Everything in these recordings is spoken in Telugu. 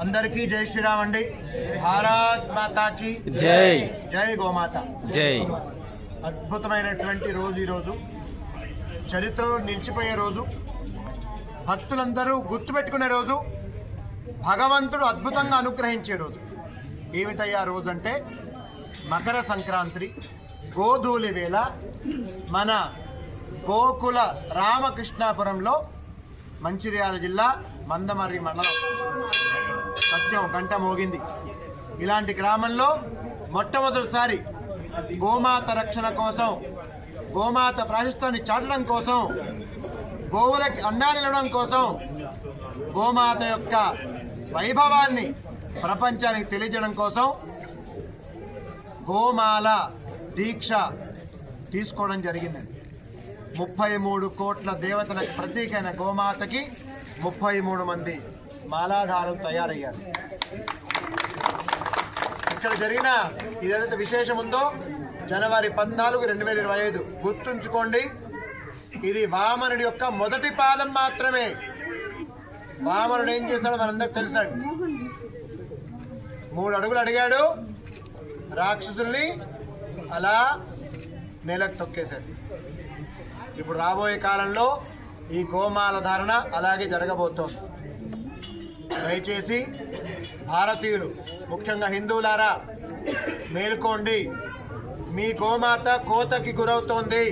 అందరికీ జై శ్రీరామ్ అండి. భారత్ మాతాకి జై. జై గోమాత జై. అద్భుతమైనటువంటి రోజు ఈరోజు, చరిత్రలో నిలిచిపోయే రోజు, భక్తులందరూ గుర్తుపెట్టుకునే రోజు, భగవంతుడు అద్భుతంగా అనుగ్రహించే రోజు. ఏమిటయ్యా రోజు అంటే మకర సంక్రాంతి, గోధూళి వేళ మన గోకుల రామకృష్ణాపురంలో మంచిర్యాల జిల్లా మందమర్రి మండలం సత్యం గంట మోగింది. ఇలాంటి గ్రామంలో మొట్టమొదటిసారి గోమాత రక్షణ కోసం, గోమాత ప్రాశస్త్యాన్ని చాటడం కోసం, గోవులకి అన్నాన్ని ఇవ్వడం కోసం, గోమాత యొక్క వైభవాన్ని ప్రపంచానికి తెలియజేయడం కోసం గోమాల దీక్ష తీసుకోవడం జరిగిందండి. 33 కోట్ల దేవతలకు ప్రతీకైన గోమాతకి 33 మంది మాలాధారులు తయారయ్యారు. ఇక్కడ జరిగిన ఏదైతే విశేషం ఉందో, జనవరి 14, 2025 గుర్తుంచుకోండి. ఇది వామనుడి యొక్క మొదటి పాదం మాత్రమే. వామనుడు ఏం చేస్తాడో మనందరికి తెలుసండి. 3 అడుగులు అడిగాడు, రాక్షసుల్ని అలా నేలకు తొక్కేశాడు. ఇప్పుడు రాబోయే కాలంలో ఈ గోమాల ధారణ అలాగే జరగబోతోంది. దయచేసి భారతీయులు, ముఖ్యంగా హిందువులారా మేలుకోండి. మీ గోమాత కోతకి గురవుతోంది.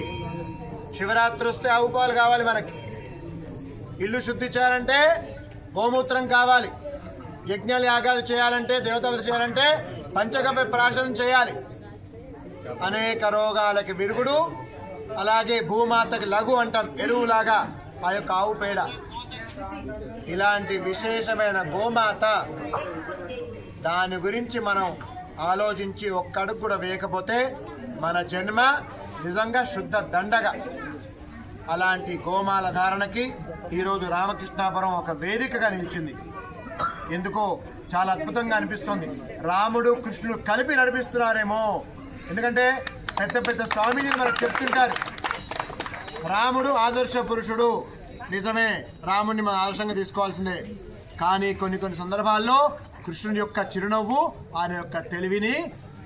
శివరాత్రి వస్తే ఆవు పాలు కావాలి, మనకి ఇల్లు శుద్ధి చేయాలంటే గోమూత్రం కావాలి, యజ్ఞాలు యాగాలు చేయాలంటే, దేవతలు చేయాలంటే పంచగవ్య ప్రాశనం చేయాలి. అనేక రోగాలకి విరుగుడు, అలాగే భూమాతకి లఘు అంటాం, ఎరువులాగా ఆ యొక్క ఆవు పేడ. ఇలాంటి విశేషమైన గోమాత, దాని గురించి మనం ఆలోచించి ఒక్కడుగు కూడా వేయకపోతే మన జన్మ నిజంగా శుద్ధ దండగా. అలాంటి గోమాల ధారణకి ఈరోజు రామకృష్ణాపురం ఒక వేదికగా నిలిచింది. ఎందుకో చాలా అద్భుతంగా అనిపిస్తుంది. రాముడు కృష్ణుడు కలిపి నడిపిస్తున్నారేమో. ఎందుకంటే పెద్ద పెద్ద స్వామీజీలు మనకు చెప్తుంటారు, రాముడు ఆదర్శ పురుషుడు. నిజమే, రాముడిని మనం ఆదర్శంగా తీసుకోవాల్సిందే. కానీ కొన్ని సందర్భాల్లో కృష్ణుని యొక్క చిరునవ్వు, ఆయన యొక్క తెలివిని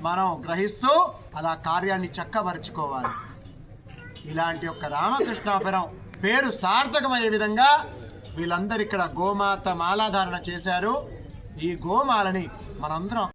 మనం గ్రహిస్తూ అలా కార్యాన్ని చక్కబరుచుకోవాలి. ఇలాంటి యొక్క రామకృష్ణాపురం పేరు సార్థకమయ్యే విధంగా వీళ్ళందరూ ఇక్కడ గోమాత మాలాధారణ చేశారు. ఈ గోమాలని మనందరం